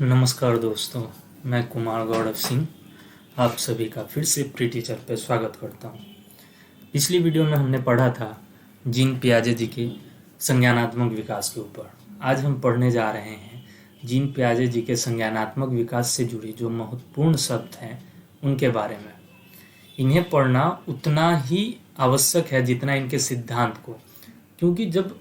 नमस्कार दोस्तों, मैं कुमार गौरव सिंह आप सभी का फिर से प्री टीचर पे स्वागत करता हूँ। पिछली वीडियो में हमने पढ़ा था जीन पियाजे जी के संज्ञानात्मक विकास के ऊपर। आज हम पढ़ने जा रहे हैं जीन पियाजे जी के संज्ञानात्मक विकास से जुड़ी जो महत्वपूर्ण शब्द हैं उनके बारे में। इन्हें पढ़ना उतना ही आवश्यक है जितना इनके सिद्धांत को, क्योंकि जब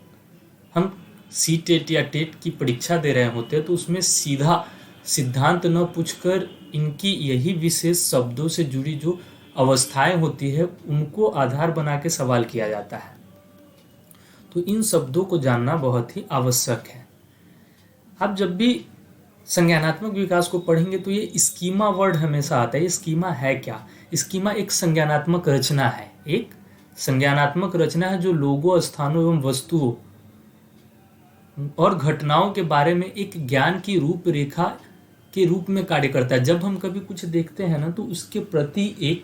हम सी टेट या टेट की परीक्षा दे रहे होते हैं तो उसमें सीधा सिद्धांत न पूछकर इनकी यही विशेष शब्दों से जुड़ी जो अवस्थाएं होती है उनको आधार बना के सवाल किया जाता है। तो इन शब्दों को जानना बहुत ही आवश्यक है। आप जब भी संज्ञानात्मक विकास को पढ़ेंगे तो ये स्कीमा वर्ड हमेशा आता है। ये स्कीमा है क्या? स्कीमा एक संज्ञानात्मक रचना है। एक संज्ञानात्मक रचना है जो लोगों, स्थानों एवं वस्तुओं और घटनाओं के बारे में एक ज्ञान की रूपरेखा के रूप में कार्य करता है। जब हम कभी कुछ देखते हैं ना तो उसके प्रति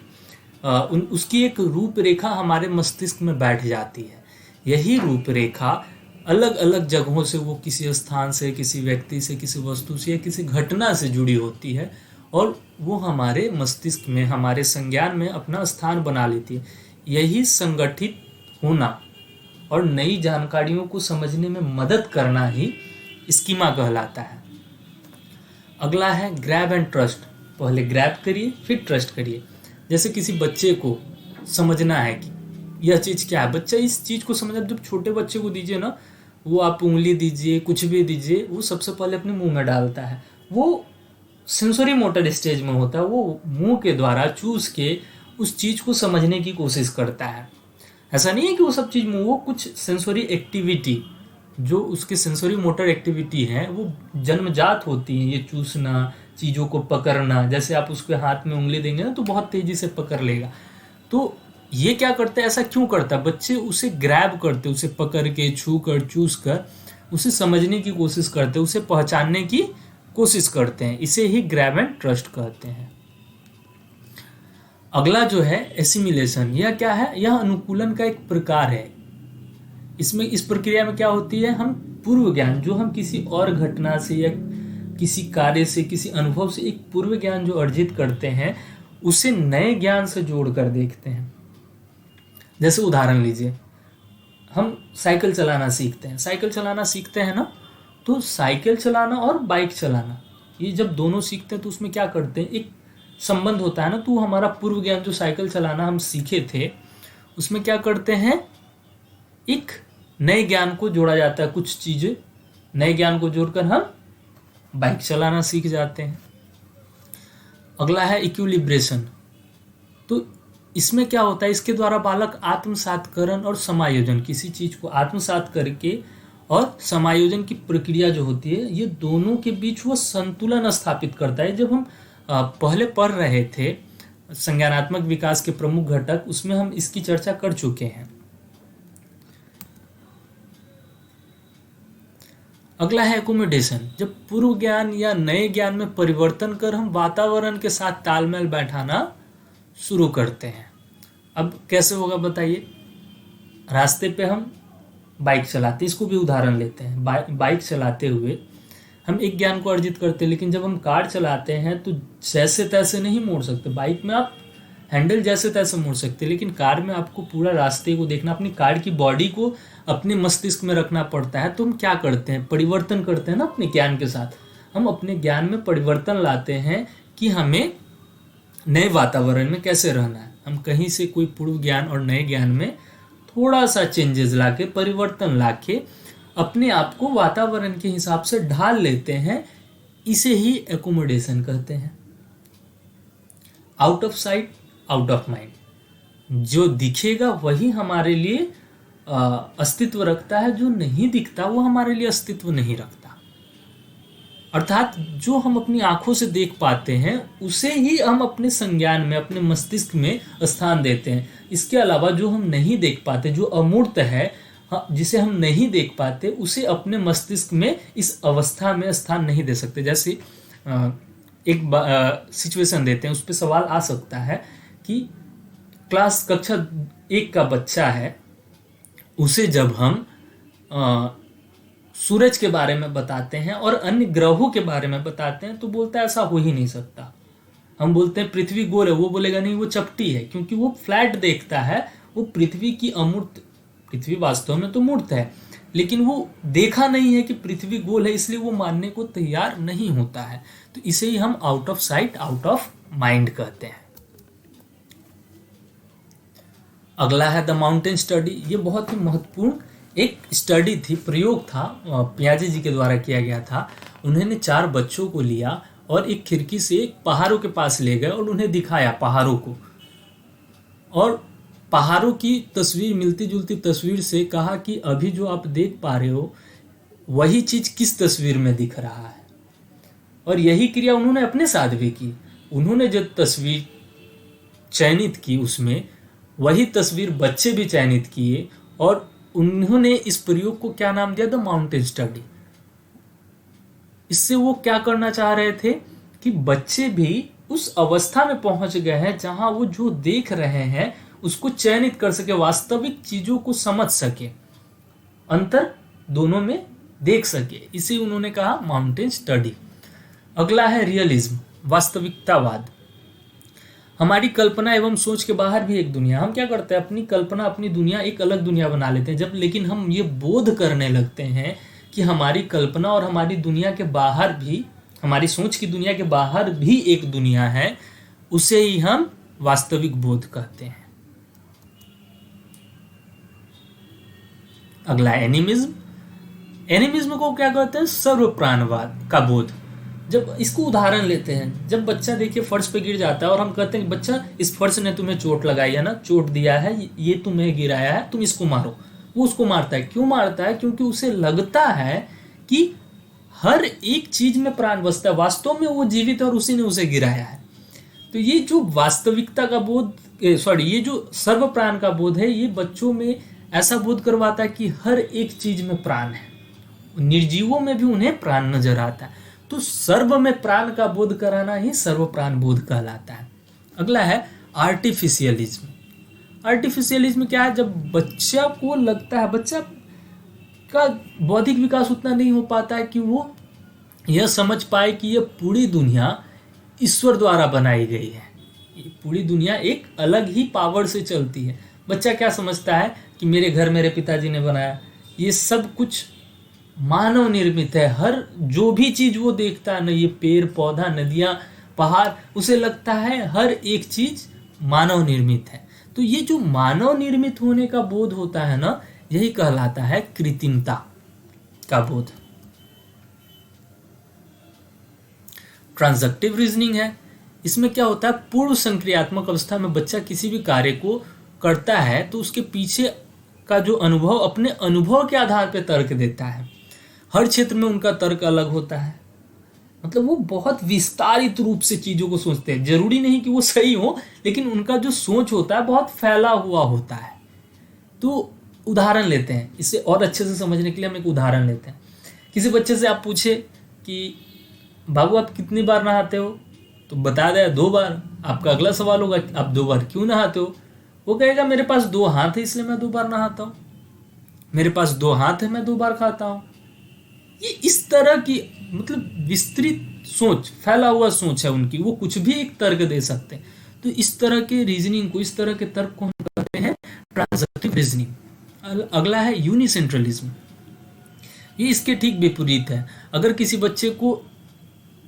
उसकी एक रूपरेखा हमारे मस्तिष्क में बैठ जाती है। यही रूपरेखा अलग अलग जगहों से, वो किसी स्थान से, किसी व्यक्ति से, किसी वस्तु से या किसी घटना से जुड़ी होती है और वो हमारे मस्तिष्क में, हमारे संज्ञान में अपना स्थान बना लेती है। यही संगठित होना और नई जानकारियों को समझने में मदद करना ही स्कीमा कहलाता है। अगला है ग्रैब एंड ट्रस्ट। पहले ग्रैब करिए फिर ट्रस्ट करिए। जैसे किसी बच्चे को समझना है कि यह चीज़ क्या है, बच्चा इस चीज़ को समझना। जब छोटे बच्चे को दीजिए ना, वो आप उंगली दीजिए, कुछ भी दीजिए, वो सबसे पहले अपने मुंह में डालता है। वो सेंसरी मोटर स्टेज में होता है। वो मुंह के द्वारा चूस के उस चीज़ को समझने की कोशिश करता है। ऐसा नहीं है कि वो सब चीज़, वो कुछ सेंसरी एक्टिविटी जो उसके सेंसरी मोटर एक्टिविटी है वो जन्मजात होती है। ये चूसना, चीज़ों को पकड़ना, जैसे आप उसके हाथ में उंगली देंगे ना तो बहुत तेज़ी से पकड़ लेगा। तो ये क्या करता है, ऐसा क्यों करता है? बच्चे उसे ग्रैब करते, उसे पकड़ के, छू कर, चूस कर उसे समझने की कोशिश करते हैं, उसे पहचानने की कोशिश करते हैं। इसे ही ग्रैब एंड ट्रस्ट कहते हैं। अगला जो है एसिमिलेशन। यह क्या है? यह अनुकूलन का एक प्रकार है। इसमें इस प्रक्रिया में क्या होती है, हम पूर्व ज्ञान जो हम किसी और घटना से या किसी कार्य से, किसी अनुभव से एक पूर्व ज्ञान जो अर्जित करते हैं उसे नए ज्ञान से जोड़कर देखते हैं। जैसे उदाहरण लीजिए, हम साइकिल चलाना सीखते हैं। साइकिल चलाना सीखते हैं ना, तो साइकिल चलाना और बाइक चलाना, ये जब दोनों सीखते हैं तो उसमें क्या करते हैं, एक संबंध होता है ना। तो हमारा पूर्व ज्ञान जो साइकिल चलाना हम सीखे थे उसमें क्या करते हैं, एक नए ज्ञान को जोड़ा जाता है। कुछ चीज़ें नए ज्ञान को जोड़कर हम बाइक चलाना सीख जाते हैं। अगला है इक्विलिब्रेशन। तो इसमें क्या होता है, इसके द्वारा बालक आत्मसातकरण और समायोजन, किसी चीज़ को आत्मसात करके और समायोजन की प्रक्रिया जो होती है, ये दोनों के बीच वो संतुलन स्थापित करता है। जब हम पहले पढ़ रहे थे संज्ञानात्मक विकास के प्रमुख घटक, उसमें हम इसकी चर्चा कर चुके हैं। अगला है एकोमोडेशन। जब पूर्व ज्ञान या नए ज्ञान में परिवर्तन कर हम वातावरण के साथ तालमेल बैठाना शुरू करते हैं। अब कैसे होगा बताइए। रास्ते पे हम बाइक चलाते, इसको भी उदाहरण लेते हैं। बाइक चलाते हुए हम एक ज्ञान को अर्जित करते हैं, लेकिन जब हम कार चलाते हैं तो जैसे तैसे नहीं मोड़ सकते। बाइक में आप हैंडल जैसे तैसे मोड़ सकते, लेकिन कार में आपको पूरा रास्ते को देखना, अपनी कार की बॉडी को अपने मस्तिष्क में रखना पड़ता है। तो हम क्या करते हैं, परिवर्तन करते हैं ना अपने ज्ञान के साथ। हम अपने ज्ञान में परिवर्तन लाते हैं कि हमें नए वातावरण में कैसे रहना है। हम कहीं से कोई पूर्व ज्ञान और नए ज्ञान में थोड़ा सा चेंजेस लाके, परिवर्तन लाके अपने आप को वातावरण के हिसाब से ढाल लेते हैं। इसे ही एकोमोडेशन कहते हैं। Out of sight out of mind. जो दिखेगा वही हमारे लिए अस्तित्व रखता है, जो नहीं दिखता वो हमारे लिए अस्तित्व नहीं रखता। अर्थात जो हम अपनी आंखों से देख पाते हैं उसे ही हम अपने संज्ञान में, अपने मस्तिष्क में स्थान देते हैं। इसके अलावा जो हम नहीं देख पाते, जो अमूर्त है, जिसे हम नहीं देख पाते, उसे अपने मस्तिष्क में इस अवस्था में स्थान नहीं दे सकते। जैसे एक सिचुएशन देते हैं, उस पर सवाल आ सकता है कि कक्षा 1 का बच्चा है, उसे जब हम सूरज के बारे में बताते हैं और अन्य ग्रहों के बारे में बताते हैं तो बोलता है ऐसा हो ही नहीं सकता। हम बोलते हैं पृथ्वी गोल है, वो बोलेगा नहीं वो चपटी है, क्योंकि वो फ्लैट देखता है। वो पृथ्वी की अमूर्त, पृथ्वी वास्तव में तो मूर्त है, लेकिन वो देखा नहीं है कि पृथ्वी गोल है, इसलिए वो मानने को तैयार नहीं होता है। तो इसे ही हम out of sight out of mind कहते हैं। अगला है द माउंटेन स्टडी। ये बहुत ही महत्वपूर्ण एक स्टडी थी, प्रयोग था, पियाजे जी के द्वारा किया गया था। उन्होंने 4 बच्चों को लिया और एक खिड़की से पहाड़ों के पास ले गए और उन्हें दिखाया पहाड़ों को, और पहाड़ों की तस्वीर मिलती जुलती तस्वीर से कहा कि अभी जो आप देख पा रहे हो वही चीज किस तस्वीर में दिख रहा है। और यही क्रिया उन्होंने अपने साथ भी की। उन्होंने जो तस्वीर चयनित की उसमें वही तस्वीर बच्चे भी चयनित किए, और उन्होंने इस प्रयोग को क्या नाम दिया, द माउंटेन स्टडी। इससे वो क्या करना चाह रहे थे कि बच्चे भी उस अवस्था में पहुंच गए हैं जहां वो जो देख रहे हैं उसको चयनित कर सके, वास्तविक चीजों को समझ सके, अंतर दोनों में देख सके। इसे उन्होंने कहा माउंटेन स्टडी। अगला है रियलिज्म, वास्तविकतावाद। हमारी कल्पना एवं सोच के बाहर भी एक दुनिया। हम क्या करते हैं, अपनी कल्पना, अपनी दुनिया, एक अलग दुनिया बना लेते हैं जब, लेकिन हम ये बोध करने लगते हैं कि हमारी कल्पना और हमारी दुनिया के बाहर भी, हमारी सोच की दुनिया के बाहर भी एक दुनिया है, उसे ही हम वास्तविक बोध कहते हैं। अगला एनिमिज्म। एनिमिज्म को क्या कहते हैं, सर्व प्राणवाद का बोध। जब इसको उदाहरण लेते हैं, जब बच्चा देखिए फर्श पे गिर जाता है और हम कहते हैं बच्चा इस फर्श ने तुम्हें चोट लगाई है ना, चोट दिया है, ये तुम्हें गिराया है, तुम इसको मारो। वो उसको मारता है। क्यों मारता है? क्योंकि उसे लगता है कि हर एक चीज में प्राण बसता है, वास्तव में वो जीवित है और उसी ने उसे गिराया है। तो ये जो वास्तविकता का बोध, ये जो सर्व प्राण का बोध है, ये बच्चों में ऐसा बोध करवाता है कि हर एक चीज में प्राण है, निर्जीवों में भी उन्हें प्राण नजर आता है। तो सर्व में प्राण का बोध कराना ही सर्व प्राण बोध कहलाता है। अगला है आर्टिफिशियलिज्म। आर्टिफिशियलिज्म क्या है, जब बच्चा को लगता है, बच्चा का बौद्धिक विकास उतना नहीं हो पाता है कि वो यह समझ पाए कि यह पूरी दुनिया ईश्वर द्वारा बनाई गई है, ये पूरी दुनिया एक अलग ही पावर से चलती है। बच्चा क्या समझता है कि मेरे घर मेरे पिताजी ने बनाया, ये सब कुछ मानव निर्मित है। हर जो भी चीज वो देखता है ना, ये पेड़ पौधा, नदियां, पहाड़, उसे लगता है हर एक चीज मानव निर्मित है। तो ये जो मानव निर्मित होने का बोध होता है ना, यही कहलाता है कृत्रिमता का बोध। ट्रांजैक्टिव रीजनिंग है। इसमें क्या होता है, पूर्व संक्रियात्मक अवस्था में बच्चा किसी भी कार्य को करता है तो उसके पीछे का जो अनुभव, अपने अनुभव के आधार पर तर्क देता है। हर क्षेत्र में उनका तर्क अलग होता है, मतलब वो बहुत विस्तारित रूप से चीजों को सोचते हैं। जरूरी नहीं कि वो सही हो, लेकिन उनका जो सोच होता है बहुत फैला हुआ होता है। तो उदाहरण लेते हैं, इसे और अच्छे से समझने के लिए हम एक उदाहरण लेते हैं। किसी बच्चे से आप पूछे कि बाबू आप कितनी बार नहाते हो, तो बता दे 2 बार। आपका अगला सवाल होगा आप 2 बार क्यों नहाते हो? वो कहेगा मेरे पास 2 हाथ है इसलिए मैं 2 बार नहाता हूँ, मेरे पास 2 हाथ है मैं 2 बार खाता हूँ। ये इस तरह की मतलब विस्तृत सोच, फैला हुआ सोच है उनकी, वो कुछ भी एक तर्क दे सकते हैं। तो इस तरह के रीजनिंग को, इस तरह के तर्क को हम कहते हैं ट्रांजैक्टिव रीजनिंग। अगला है यूनिसेंट्रलिज्म। ये इसके ठीक विपरीत है। अगर किसी बच्चे को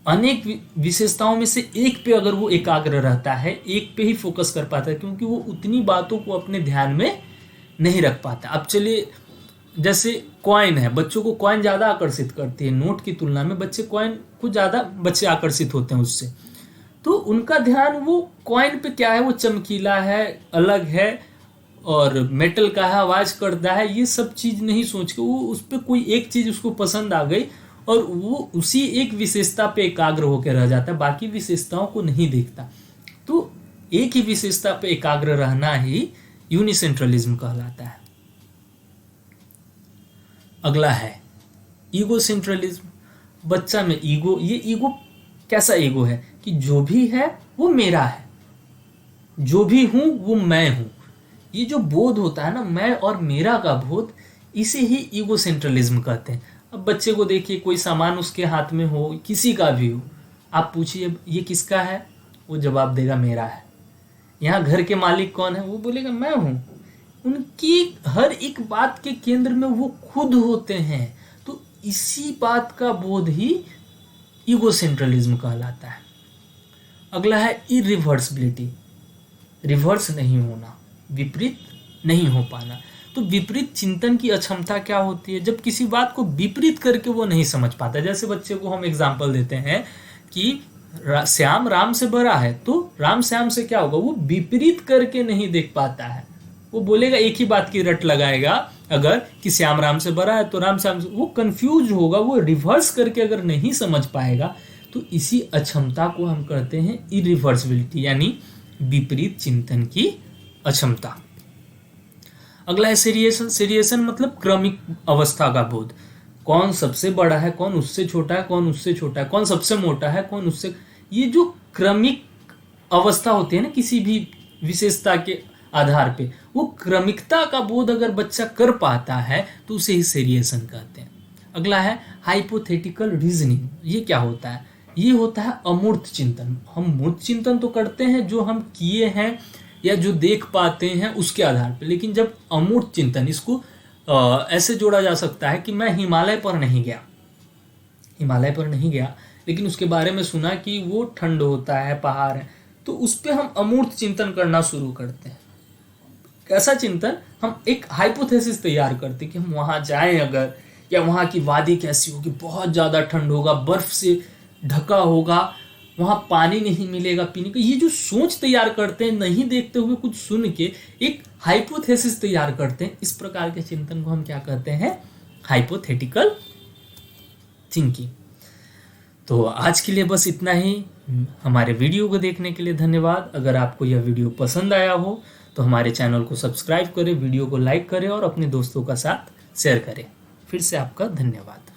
अनेक विशेषताओं में से एक पे अगर वो एकाग्र रहता है, एक पे ही फोकस कर पाता है, क्योंकि वो उतनी बातों को अपने ध्यान में नहीं रख पाता। अब चलिए, जैसे कॉइन है, बच्चों को कॉइन ज़्यादा आकर्षित करती है, नोट की तुलना में बच्चे कॉइन को ज़्यादा बच्चे आकर्षित होते हैं उससे। तो उनका ध्यान वो कॉइन पे क्या है, वो चमकीला है, अलग है, और मेटल का है, आवाज़ करता है, ये सब चीज़ नहीं सोच के वो उस पर कोई एक चीज़ उसको पसंद आ गई और वो उसी एक विशेषता पे एकाग्र होकर रह जाता है, बाकी विशेषताओं को नहीं देखता। तो एक ही विशेषता पे एकाग्र रहना ही यूनिसेंट्रलिज्म कहलाता है। अगला है ईगो सेंट्रलिज्म। बच्चा में ईगो, ये ईगो कैसा ईगो है कि जो भी है वो मेरा है, जो भी हूं वो मैं हूं। ये जो बोध होता है ना, मैं और मेरा का बोध, इसे ही ईगो सेंट्रलिज्म कहते हैं। अब बच्चे को देखिए, कोई सामान उसके हाथ में हो, किसी का भी हो, आप पूछिए ये किसका है, वो जवाब देगा मेरा है। यहाँ घर के मालिक कौन है, वो बोलेगा मैं हूँ। उनकी हर एक बात के केंद्र में वो खुद होते हैं। तो इसी बात का बोध ही ईगोसेंट्रलिज्म कहलाता है। अगला है इरिवर्सिबिलिटी, रिवर्स नहीं होना, विपरीत नहीं हो पाना। तो विपरीत चिंतन की अक्षमता क्या होती है? जब किसी बात को विपरीत करके वो नहीं समझ पाता। जैसे बच्चे को हम एग्जाम्पल देते हैं कि श्याम राम से बड़ा है, तो राम श्याम से क्या होगा, वो विपरीत करके नहीं देख पाता है। वो बोलेगा, एक ही बात की रट लगाएगा अगर कि श्याम राम से बड़ा है तो राम श्याम से, वो कंफ्यूज होगा, वो रिवर्स करके अगर नहीं समझ पाएगा। तो इसी अक्षमता को हम कहते हैं इरिवर्सिबिलिटी, यानी विपरीत चिंतन की अक्षमता। अगला है सीरिएशन। सीरिएशन मतलब क्रमिक अवस्था का बोध। कौन सबसे बड़ा है, कौन उससे छोटा है, कौन उससे छोटा है, कौन सबसे मोटा है, कौन उससे, ये जो क्रमिक अवस्था होती है ना किसी भी विशेषता के आधार पे, वो क्रमिकता का बोध अगर बच्चा कर पाता है तो उसे ही सीरिएशन कहते हैं। अगला है हाइपोथेटिकल रीजनिंग। ये क्या होता है? ये होता है अमूर्त चिंतन। हम मूर्त चिंतन तो करते हैं जो हम किए हैं या जो देख पाते हैं उसके आधार पे, लेकिन जब अमूर्त चिंतन, इसको ऐसे जोड़ा जा सकता है कि मैं हिमालय पर नहीं गया लेकिन उसके बारे में सुना कि वो ठंड होता है, पहाड़ है, तो उस पर हम अमूर्त चिंतन करना शुरू करते हैं। कैसा चिंतन? हम एक हाइपोथेसिस तैयार करते कि हम वहाँ जाएं अगर, या वहाँ की वादी कैसी होगी, बहुत ज़्यादा ठंड होगा, बर्फ से ढका होगा, वहाँ पानी नहीं मिलेगा पीने का। ये जो सोच तैयार करते हैं, नहीं देखते हुए कुछ सुन के एक हाइपोथेसिस तैयार करते हैं, इस प्रकार के चिंतन को हम क्या कहते हैं? Hypothetical thinking. तो आज के लिए बस इतना ही। हमारे वीडियो को देखने के लिए धन्यवाद। अगर आपको यह वीडियो पसंद आया हो तो हमारे चैनल को सब्सक्राइब करें, वीडियो को लाइक करें और अपने दोस्तों का साथ शेयर करें। फिर से आपका धन्यवाद।